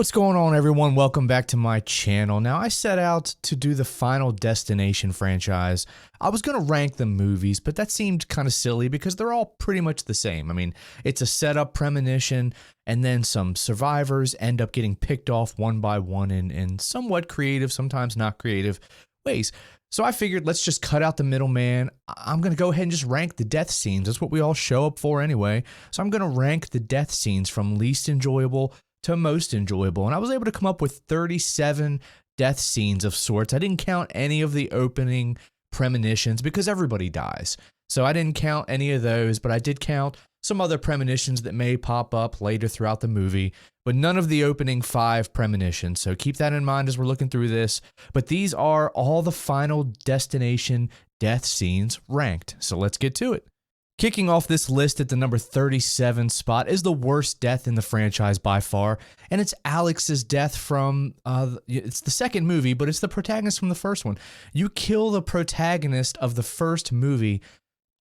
What's going on, everyone? Welcome back to my channel. Now, I set out to do the Final Destination franchise. I was going to rank the movies, but that seemed kind of silly because they're all pretty much the same. I mean, it's a setup, premonition, and then some survivors end up getting picked off one by one in somewhat creative, sometimes not creative ways. So I figured let's just cut out the middleman. I'm going to go ahead and just rank the death scenes. That's what we all show up for anyway. So I'm going to rank the death scenes from least enjoyable to most enjoyable. And I was able to come up with 37 death scenes of sorts. I didn't count any of the opening premonitions because everybody dies. So I didn't count any of those, but I did count some other premonitions that may pop up later throughout the movie, but none of the opening 5 premonitions. So keep that in mind as we're looking through this. But these are all the Final Destination death scenes ranked. So let's get to it. Kicking off this list at the number 37 spot is the worst death in the franchise by far, and it's Alex's death from, it's the second movie, but it's the protagonist from the first one. You kill the protagonist of the first movie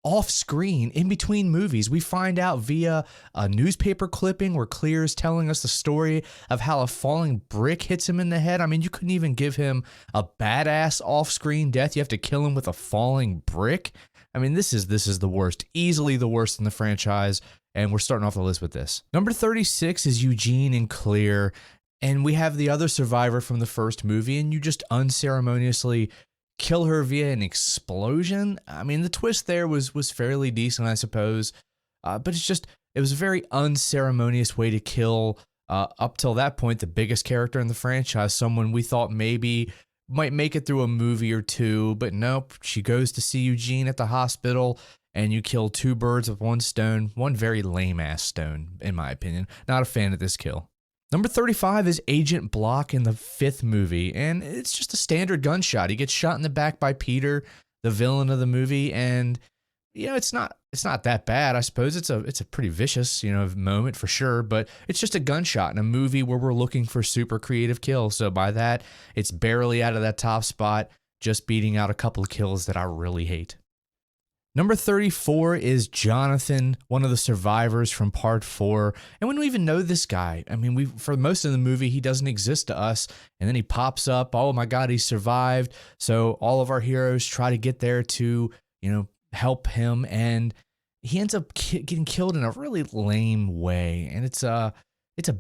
off screen in between movies. We find out via a newspaper clipping where Clear is telling us the story of how a falling brick hits him in the head. I mean, you couldn't even give him a badass off-screen death. You have to kill him with a falling brick. I mean, this is the worst, easily the worst in the franchise, and we're starting off the list with this. Number 36 is Eugene and Clear, and we have the other survivor from the first movie, and you just unceremoniously kill her via an explosion. I mean, the twist there was fairly decent, I suppose, but it was a very unceremonious way to kill, up till that point, the biggest character in the franchise, someone we thought maybe might make it through a movie or two, but nope, she goes to see Eugene at the hospital, and you kill 2 birds with 1 stone, one very lame-ass stone, in my opinion. Not a fan of this kill. Number 35 is Agent Block in the 5th movie, and it's just a standard gunshot. He gets shot in the back by Peter, the villain of the movie, and it's not that bad. I suppose it's a pretty vicious, moment for sure, but it's just a gunshot in a movie where we're looking for super creative kills. So by that, it's barely out of that top spot, just beating out a couple of kills that I really hate. Number 34 is Jonathan, one of the survivors from part 4. And we don't even know this guy. I mean, for most of the movie, he doesn't exist to us. And then he pops up. Oh my God, he survived. So all of our heroes try to get there to, help him. And he ends up getting killed in a really lame way. And it's a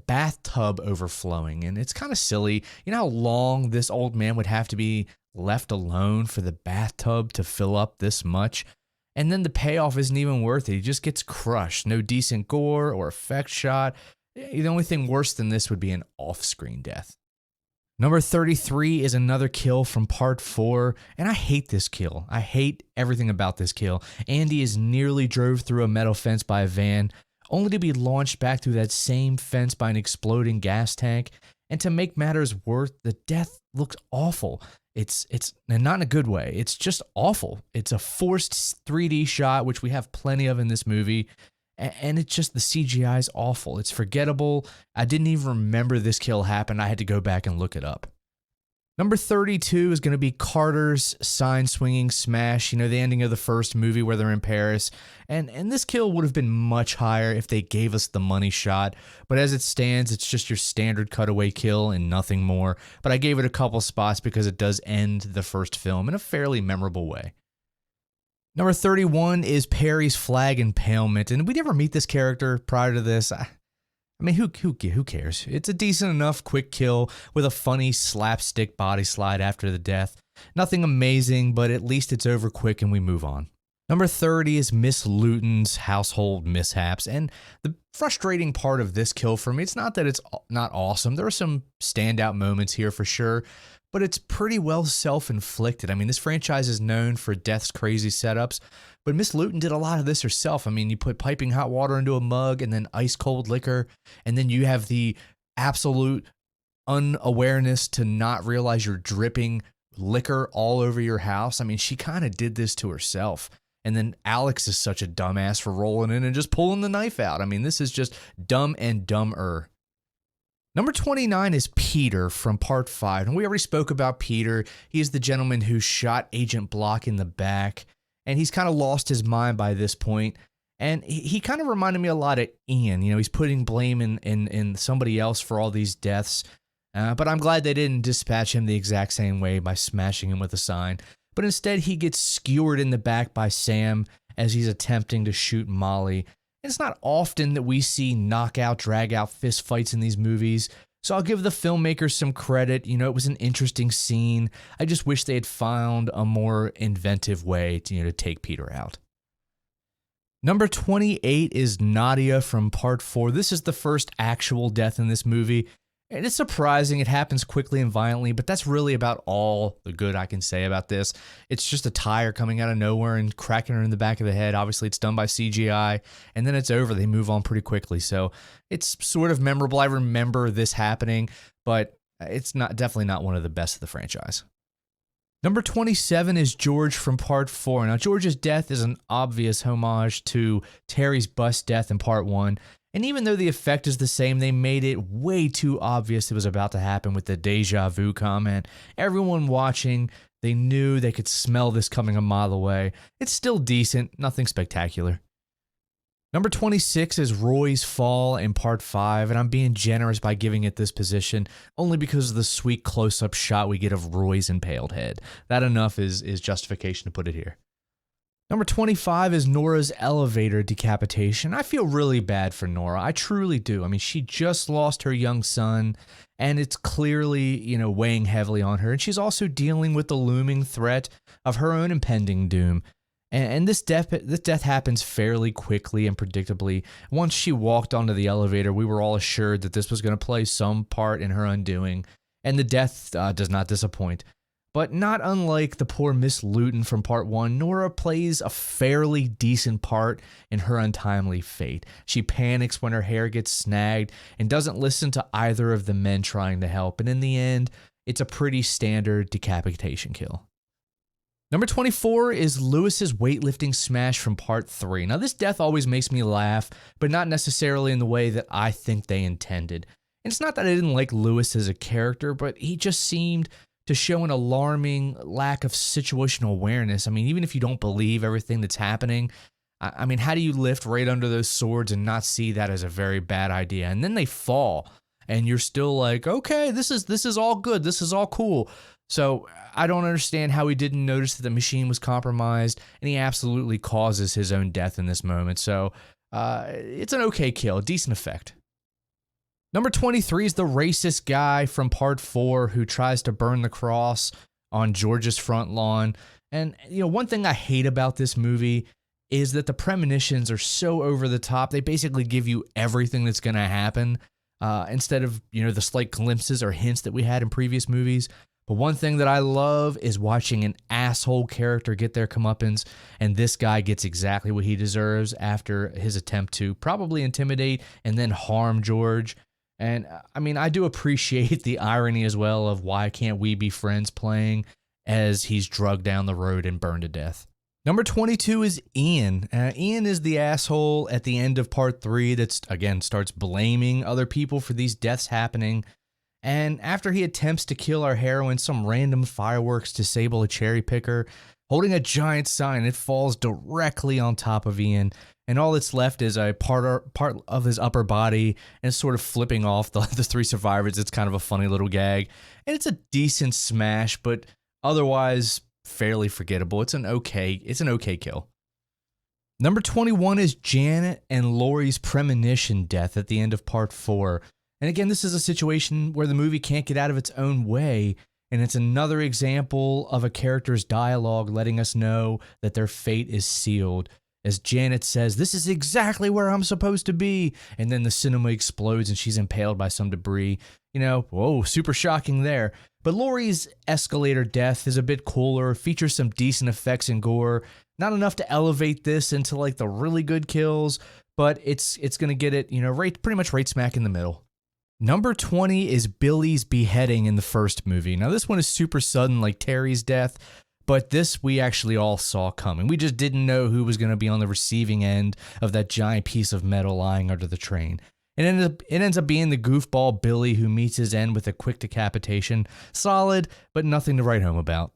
bathtub overflowing. And it's kind of silly. You know how long this old man would have to be left alone for the bathtub to fill up this much? And then the payoff isn't even worth it. He just gets crushed. No decent gore or effect shot. The only thing worse than this would be an off-screen death. Number 33 is another kill from part 4, and I hate this kill. I hate everything about this kill. Andy is nearly drove through a metal fence by a van, only to be launched back through that same fence by an exploding gas tank. And to make matters worse, the death looks awful. It's not in a good way. It's just awful. It's a forced 3D shot, which we have plenty of in this movie. And it's just, the CGI is awful. It's forgettable. I didn't even remember this kill happened. I had to go back and look it up. Number 32 is going to be Carter's sign swinging smash, the ending of the first movie where they're in Paris. And this kill would have been much higher if they gave us the money shot. But as it stands, it's just your standard cutaway kill and nothing more. But I gave it a couple spots because it does end the first film in a fairly memorable way. Number 31 is Perry's flag impalement. And we never meet this character prior to this. I mean, who cares? It's a decent enough quick kill with a funny slapstick body slide after the death. Nothing amazing, but at least it's over quick and we move on. Number 30 is Miss Luton's household mishaps. And the frustrating part of this kill for me, it's not that it's not awesome. There are some standout moments here for sure, but it's pretty well self-inflicted. I mean, this franchise is known for death's crazy setups, but Miss Luton did a lot of this herself. I mean, you put piping hot water into a mug and then ice cold liquor, and then you have the absolute unawareness to not realize you're dripping liquor all over your house. I mean, she kind of did this to herself. And then Alex is such a dumbass for rolling in and just pulling the knife out. I mean, this is just dumb and dumber. Number 29 is Peter from part 5. And we already spoke about Peter. He's the gentleman who shot Agent Block in the back. And he's kind of lost his mind by this point. And he kind of reminded me a lot of Ian. You know, he's putting blame in somebody else for all these deaths. But I'm glad they didn't dispatch him the exact same way by smashing him with a sign. But instead, he gets skewered in the back by Sam as he's attempting to shoot Molly. It's not often that we see knockout, drag-out fist fights in these movies, so I'll give the filmmakers some credit. You know, it was an interesting scene. I just wish they had found a more inventive way to take Peter out. Number 28 is Nadia from Part 4. This is the first actual death in this movie. And it's surprising. It happens quickly and violently, but that's really about all the good I can say about this. It's just a tire coming out of nowhere and cracking her in the back of the head. Obviously, it's done by CGI, and then it's over. They move on pretty quickly, so it's sort of memorable. I remember this happening, but it's definitely not one of the best of the franchise. Number 27 is George from Part 4. Now, George's death is an obvious homage to Terry's bus death in Part 1. And even though the effect is the same, they made it way too obvious it was about to happen with the deja vu comment. Everyone watching, they knew they could smell this coming a mile away. It's still decent, nothing spectacular. Number 26 is Roy's fall in Part 5, and I'm being generous by giving it this position only because of the sweet close-up shot we get of Roy's impaled head. That enough is justification to put it here. Number 25 is Nora's elevator decapitation. I feel really bad for Nora. I truly do. I mean, she just lost her young son, and it's clearly, weighing heavily on her. And she's also dealing with the looming threat of her own impending doom. And this death happens fairly quickly and predictably. Once she walked onto the elevator, we were all assured that this was going to play some part in her undoing. And the death does not disappoint. But not unlike the poor Miss Luton from Part 1, Nora plays a fairly decent part in her untimely fate. She panics when her hair gets snagged and doesn't listen to either of the men trying to help. And in the end, it's a pretty standard decapitation kill. Number 24 is Lewis's weightlifting smash from Part 3. Now, this death always makes me laugh, but not necessarily in the way that I think they intended. And it's not that I didn't like Lewis as a character, but he just seemed to show an alarming lack of situational awareness. I mean, even if you don't believe everything that's happening, I mean, how do you lift right under those swords and not see that as a very bad idea? And then they fall, and you're still like, okay, this is all good. This is all cool. So I don't understand how he didn't notice that the machine was compromised, and he absolutely causes his own death in this moment. So it's an okay kill, decent effect. Number 23 is the racist guy from Part 4 who tries to burn the cross on George's front lawn. And, one thing I hate about this movie is that the premonitions are so over the top. They basically give you everything that's going to happen instead of, the slight glimpses or hints that we had in previous movies. But one thing that I love is watching an asshole character get their comeuppance, and this guy gets exactly what he deserves after his attempt to probably intimidate and then harm George. And I mean, I do appreciate the irony as well of why can't we be friends playing as he's drugged down the road and burned to death. Number 22 is Ian. Ian is the asshole at the end of Part 3 that, again, starts blaming other people for these deaths happening. And after he attempts to kill our heroine, some random fireworks disable a cherry picker. Holding a giant sign, it falls directly on top of Ian. And all that's left is a part of his upper body, and it's sort of flipping off the three survivors. It's kind of a funny little gag. And it's a decent smash, but otherwise fairly forgettable. It's an okay kill. Number 21 is Janet and Laurie's premonition death at the end of Part 4. And again, this is a situation where the movie can't get out of its own way, and it's another example of a character's dialogue letting us know that their fate is sealed. As Janet says, "This is exactly where I'm supposed to be," and then the cinema explodes and she's impaled by some debris. Whoa, super shocking there. But Laurie's escalator death is a bit cooler, features some decent effects and gore. Not enough to elevate this into like the really good kills, but it's gonna get it, pretty much right smack in the middle. Number 20 is Billy's beheading in the first movie. Now this one is super sudden like Terry's death, but this we actually all saw coming. We just didn't know who was going to be on the receiving end of that giant piece of metal lying under the train. It ends up being the goofball Billy who meets his end with a quick decapitation. Solid, but nothing to write home about.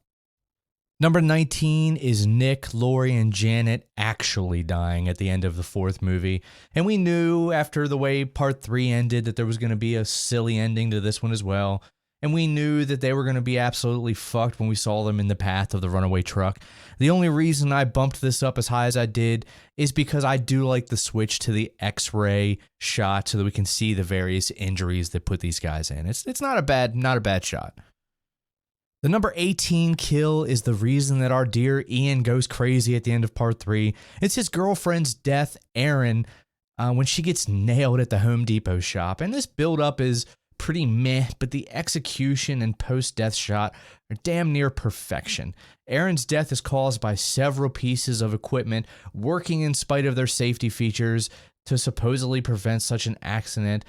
Number 19 is Nick, Lori, and Janet actually dying at the end of the fourth movie. And we knew after the way part 3 ended that there was going to be a silly ending to this one as well. And we knew that they were going to be absolutely fucked when we saw them in the path of the runaway truck. The only reason I bumped this up as high as I did is because I do like the switch to the X-ray shot so that we can see the various injuries that put these guys in. It's not a bad shot. The number 18 kill is the reason that our dear Ian goes crazy at the end of part 3. It's his girlfriend's death, Erin, when she gets nailed at the Home Depot shop. And this build-up is pretty meh, but the execution and post-death shot are damn near perfection. Erin's death is caused by several pieces of equipment working in spite of their safety features to supposedly prevent such an accident,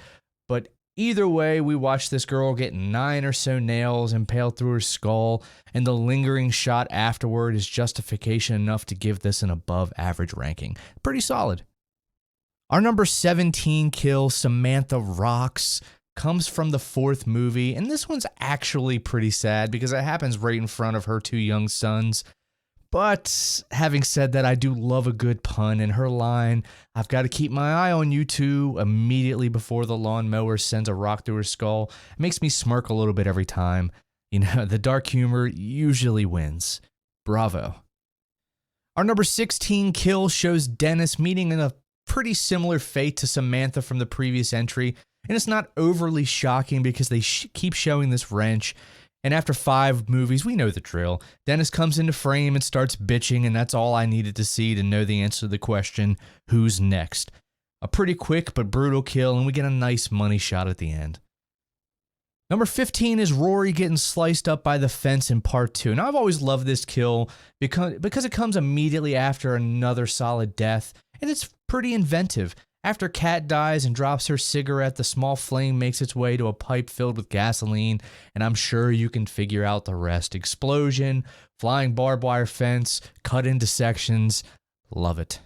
but either way, we watch this girl get 9 or so nails impaled through her skull, and the lingering shot afterward is justification enough to give this an above-average ranking. Pretty solid. Our number 17 kill, Samantha Rocks, comes from the fourth movie, and this one's actually pretty sad because it happens right in front of her 2 young sons. But having said that, I do love a good pun, and her line, "I've got to keep my eye on you two," immediately before the lawnmower sends a rock through her skull, makes me smirk a little bit every time. You know, the dark humor usually wins. Bravo. Our number 16 kill shows Dennis meeting in a pretty similar fate to Samantha from the previous entry, and it's not overly shocking because they keep showing this wrench. And after 5 movies, we know the drill. Dennis comes into frame and starts bitching, and that's all I needed to see to know the answer to the question, who's next? A pretty quick but brutal kill, and we get a nice money shot at the end. Number 15 is Rory getting sliced up by the fence in part 2. Now, I've always loved this kill because it comes immediately after another solid death, and it's pretty inventive. After Kat dies and drops her cigarette, the small flame makes its way to a pipe filled with gasoline, and I'm sure you can figure out the rest. Explosion, flying barbed wire fence, cut into sections. Love it.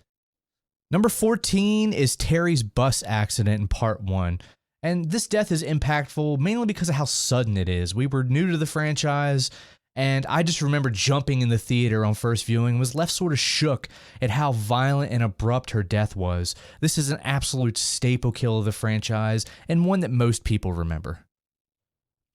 Number 14 is Terry's bus accident in part 1. And this death is impactful mainly because of how sudden it is. We were new to the franchise, and I just remember jumping in the theater on first viewing and was left sort of shook at how violent and abrupt her death was. This is an absolute staple kill of the franchise, and one that most people remember.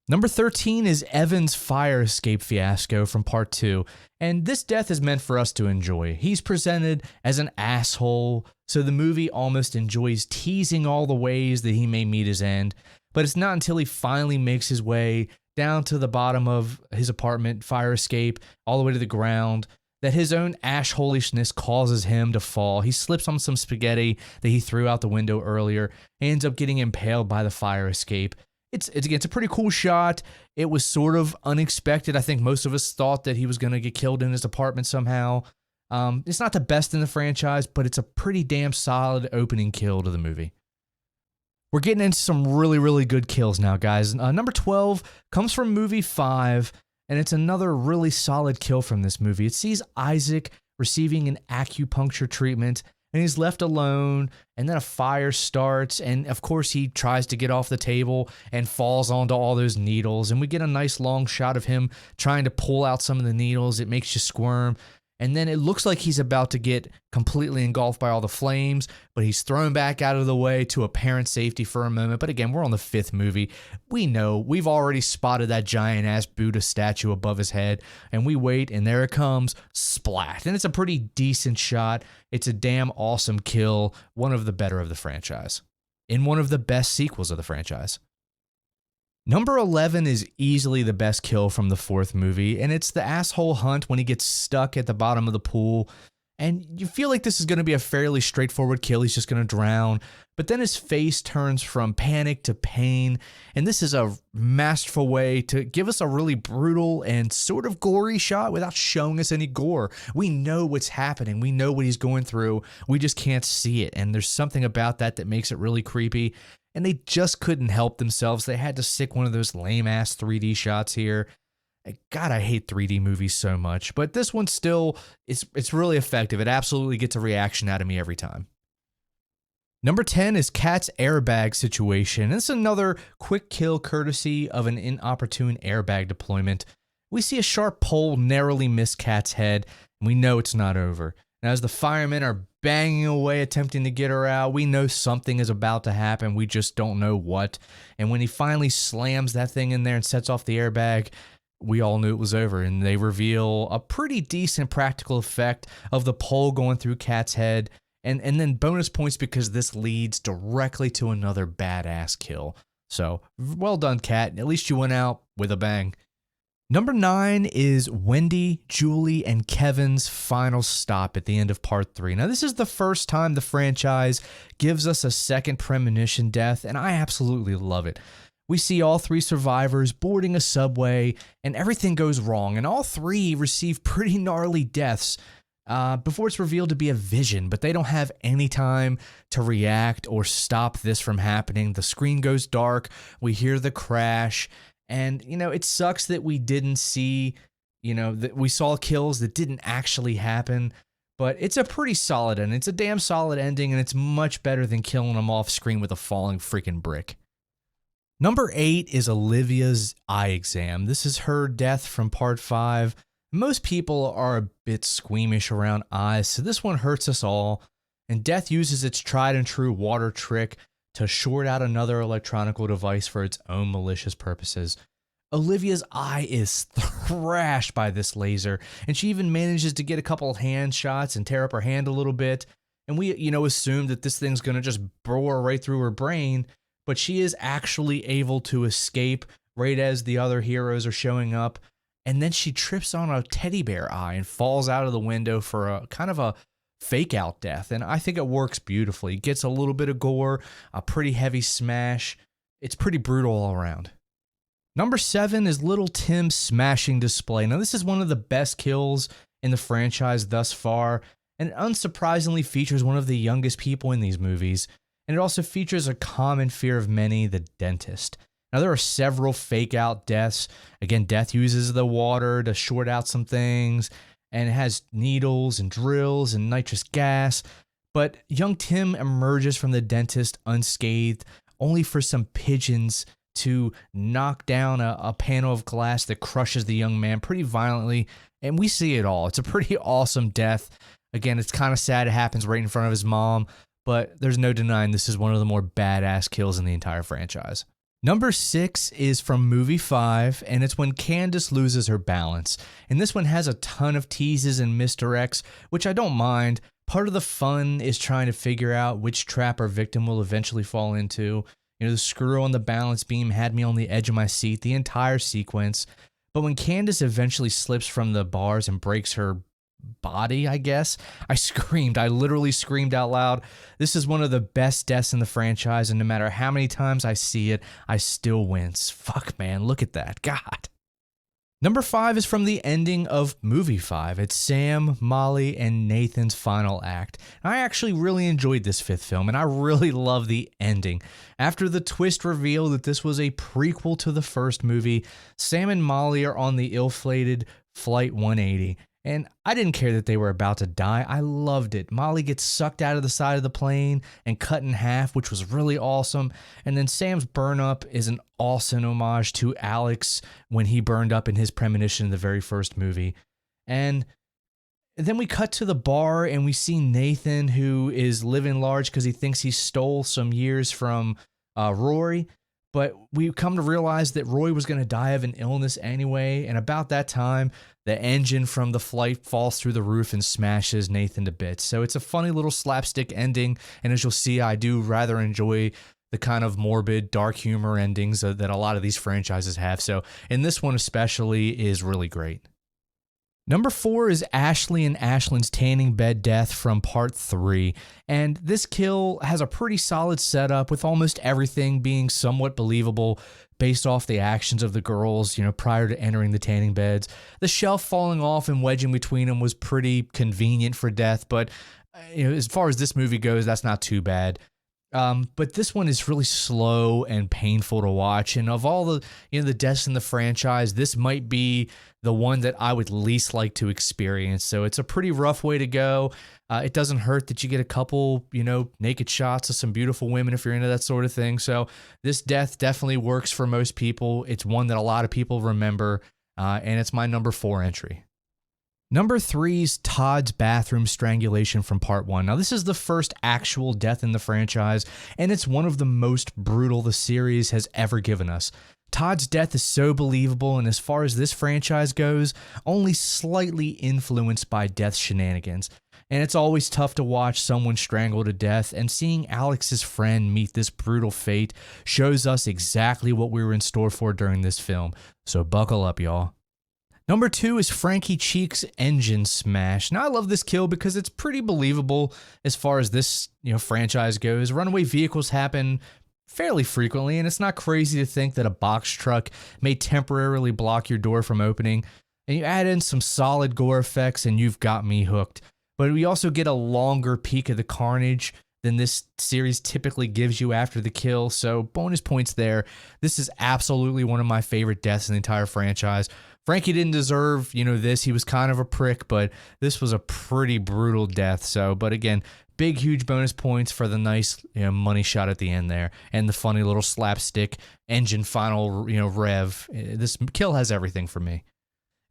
Number 13 is Evan's fire escape fiasco from part 2, and this death is meant for us to enjoy. He's presented as an asshole, so the movie almost enjoys teasing all the ways that he may meet his end, but it's not until he finally makes his way down to the bottom of his apartment fire escape, all the way to the ground, that his own ash-holishness causes him to fall. He slips on some spaghetti that he threw out the window earlier, and ends up getting impaled by the fire escape. It's a pretty cool shot. It was sort of unexpected. I think most of us thought that he was going to get killed in his apartment somehow. It's not the best in the franchise, but it's a pretty damn solid opening kill to the movie. We're getting into some really, really good kills now, guys. Number 12 comes from movie 5, and it's another really solid kill from this movie. It sees Isaac receiving an acupuncture treatment, and he's left alone, and then a fire starts, and of course he tries to get off the table and falls onto all those needles, and we get a nice long shot of him trying to pull out some of the needles. It makes you squirm. And then it looks like he's about to get completely engulfed by all the flames, but he's thrown back out of the way to apparent safety for a moment. But again, we're on the 5th movie. We know, we've already spotted that giant-ass Buddha statue above his head, and we wait, and there it comes, splat. And it's a pretty decent shot. It's a damn awesome kill, one of the better of the franchise, in one of the best sequels of the franchise. Number 11 is easily the best kill from the 4th movie, and it's the asshole Hunt when he gets stuck at the bottom of the pool. And you feel like this is going to be a fairly straightforward kill. He's just going to drown. But then his face turns from panic to pain, and this is a masterful way to give us a really brutal and sort of gory shot without showing us any gore. We know what's happening. We know what he's going through. We just can't see it, and there's something about that that makes it really creepy. And they just couldn't help themselves. They had to stick one of those lame-ass 3D shots here. God, I hate 3D movies so much. But this one still, it's really effective. It absolutely gets a reaction out of me every time. Number 10 is Kat's airbag situation. It's another quick kill courtesy of an inopportune airbag deployment. We see a sharp pole narrowly miss Kat's head, and we know it's not over. And as the firemen are banging away attempting to get her out, we know something is about to happen. We just don't know what. And when he finally slams that thing in there and sets off the airbag, we all knew it was over. And they reveal a pretty decent practical effect of the pole going through Kat's head. And then bonus points because this leads directly to another badass kill. So, well done, Kat. At least you went out with a bang. Number 9 is Wendy, Julie, and Kevin's final stop at the end of part 3. Now, this is the first time the franchise gives us a second premonition death, and I absolutely love it. We see all 3 survivors boarding a subway, and everything goes wrong, and all 3 receive pretty gnarly deaths before it's revealed to be a vision, but they don't have any time to react or stop this from happening. The screen goes dark, we hear the crash, and, it sucks that we didn't see, that we saw kills that didn't actually happen, but it's a pretty solid ending. It's a damn solid ending, and it's much better than killing them off screen with a falling freaking brick. Number 8 is Olivia's eye exam. This is her death from part 5. Most people are a bit squeamish around eyes, so this one hurts us all, and Death uses its tried and true water trick to short out another electronic device for its own malicious purposes. Olivia's eye is thrashed by this laser, and she even manages to get a couple of hand shots and tear up her hand a little bit, and we, assume that this thing's going to just bore right through her brain, but she is actually able to escape right as the other heroes are showing up. And then she trips on a teddy bear eye and falls out of the window for a kind of a fake out death. And I think it works beautifully. It gets a little bit of gore, a pretty heavy smash. It's pretty brutal all around. Number 7 is Little Tim's smashing display. Now, this is one of the best kills in the franchise thus far, and it unsurprisingly features one of the youngest people in these movies. And it also features a common fear of many, the dentist. Now, there are several fake out deaths. Again, Death uses the water to short out some things, and it has needles and drills and nitrous gas. But young Tim emerges from the dentist unscathed, only for some pigeons to knock down a panel of glass that crushes the young man pretty violently. And we see it all. It's a pretty awesome death. Again, it's kind of sad it happens right in front of his mom, but there's no denying this is one of the more badass kills in the entire franchise. Number 6 is from movie 5, and it's when Candace loses her balance. And this one has a ton of teases and misdirects, which I don't mind. Part of the fun is trying to figure out which trap our victim will eventually fall into. The screw on the balance beam had me on the edge of my seat the entire sequence. But when Candace eventually slips from the bars and breaks her body, I guess, I screamed. I literally screamed out loud. This is one of the best deaths in the franchise, and no matter how many times I see it, I still wince. Fuck, man, look at that. God. Number 5 is from the ending of movie 5. It's Sam, Molly, and Nathan's final act. I actually really enjoyed this 5th film, and I really love the ending. After the twist reveal that this was a prequel to the first movie, Sam and Molly are on the ill-fated Flight 180. And I didn't care that they were about to die. I loved it. Molly gets sucked out of the side of the plane and cut in half, which was really awesome. And then Sam's burn up is an awesome homage to Alex when he burned up in his premonition in the very first movie. And then we cut to the bar and we see Nathan, who is living large because he thinks he stole some years from Roy. But we come to realize that Roy was going to die of an illness anyway, and about that time, the engine from the flight falls through the roof and smashes Nathan to bits. So it's a funny little slapstick ending, and as you'll see, I do rather enjoy the kind of morbid, dark humor endings that a lot of these franchises have. So in this one especially is really great. Number 4 is Ashley and Ashlyn's tanning bed death from part 3. And this kill has a pretty solid setup with almost everything being somewhat believable based off the actions of the girls, prior to entering the tanning beds. The shelf falling off and wedging between them was pretty convenient for death, but as far as this movie goes, that's not too bad. But this one is really slow and painful to watch. And of all the, the deaths in the franchise, this might be the one that I would least like to experience. So it's a pretty rough way to go. It doesn't hurt that you get a couple, naked shots of some beautiful women if you're into that sort of thing. So this death definitely works for most people. It's one that a lot of people remember. and it's my number 4 entry. Number 3 is Todd's bathroom strangulation from part 1. Now, this is the first actual death in the franchise, and it's one of the most brutal the series has ever given us. Todd's death is so believable, and as far as this franchise goes, only slightly influenced by Death's shenanigans. And it's always tough to watch someone strangled to death, and seeing Alex's friend meet this brutal fate shows us exactly what we were in store for during this film. So buckle up, y'all. Number 2 is Frankie Cheek's engine smash. Now, I love this kill because it's pretty believable as far as this franchise goes. Runaway vehicles happen fairly frequently, and it's not crazy to think that a box truck may temporarily block your door from opening. And you add in some solid gore effects, and you've got me hooked. But we also get a longer peek of the carnage than this series typically gives you after the kill, so bonus points there. This is absolutely one of my favorite deaths in the entire franchise. Frankie didn't deserve, this. He was kind of a prick, but this was a pretty brutal death. So, but again, big, huge bonus points for the nice, money shot at the end there, and the funny little slapstick engine final, rev. This kill has everything for me.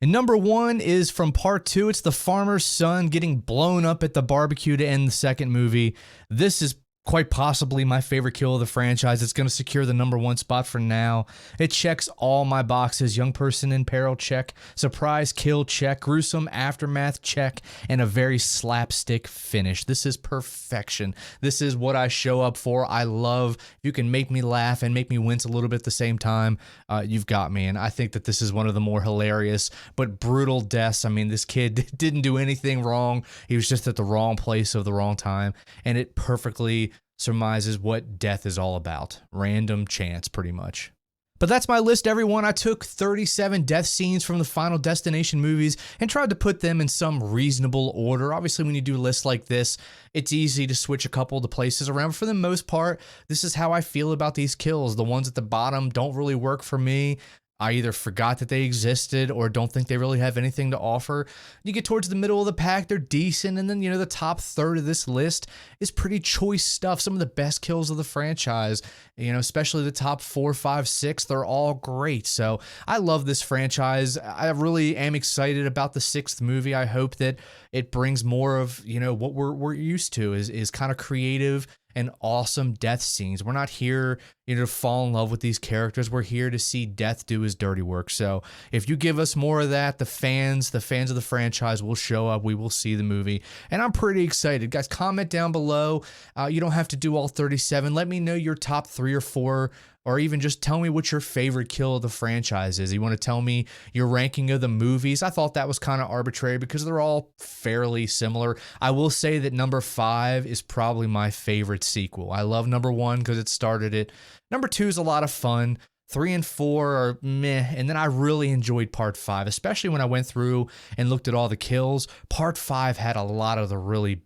And number 1 is from part 2. It's the farmer's son getting blown up at the barbecue to end the second movie. This is quite possibly my favorite kill of the franchise. It's going to secure the number 1 spot for now. It checks all my boxes. Young person in peril, check. Surprise kill, check. Gruesome aftermath, check. And a very slapstick finish. This is perfection. This is what I show up for. I love, if you can make me laugh and make me wince a little bit at the same time, you've got me. And I think that this is one of the more hilarious but brutal deaths. I mean, this kid didn't do anything wrong. He was just at the wrong place at the wrong time. And it perfectly surmises what death is all about. Random chance, pretty much. But that's my list, everyone. I took 37 death scenes from the Final Destination movies and tried to put them in some reasonable order. Obviously, when you do lists like this, it's easy to switch a couple of the places around. For the most part, this is how I feel about these kills. The ones at the bottom don't really work for me. I either forgot that they existed or don't think they really have anything to offer. You get towards the middle of the pack, they're decent, and then, the top third of this list is pretty choice stuff. Some of the best kills of the franchise, especially the top 4, 5, 6, they're all great. So I love this franchise. I really am excited about the 6th movie. I hope that it brings more of, what we're used to is kind of creative and awesome death scenes. We're not here, to fall in love with these characters. We're here to see death do his dirty work. So if you give us more of that, the fans of the franchise will show up. We will see the movie, and I'm pretty excited. Guys, comment down below. You don't have to do all 37. Let me know your top 3 or 4, or even just tell me what your favorite kill of the franchise is. You want to tell me your ranking of the movies? I thought that was kind of arbitrary because they're all fairly similar. I will say that number 5 is probably my favorite sequel. I love number 1 because it started it. Number 2 is a lot of fun. 3 and 4 are meh, and then I really enjoyed part 5, especially when I went through and looked at all the kills. Part 5 had a lot of the really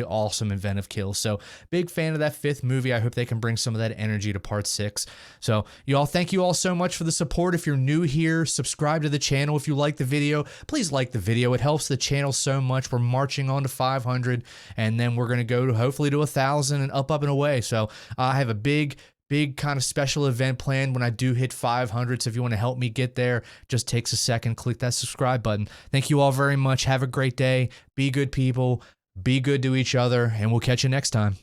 awesome inventive kills. So big fan of that 5th movie. I hope they can bring some of that energy to part 6. So y'all, thank you all so much for the support. If you're new here, subscribe to the channel. If you like the video, please like the video. It helps the channel so much. We're marching on to 500, and then we're going to go to hopefully to 1,000 and up and away. So I have a big kind of special event planned when I do hit 500. So if you want to help me get there, just takes a second. Click that subscribe button. Thank you all very much. Have a great day. Be good people. Be good to each other, and we'll catch you next time.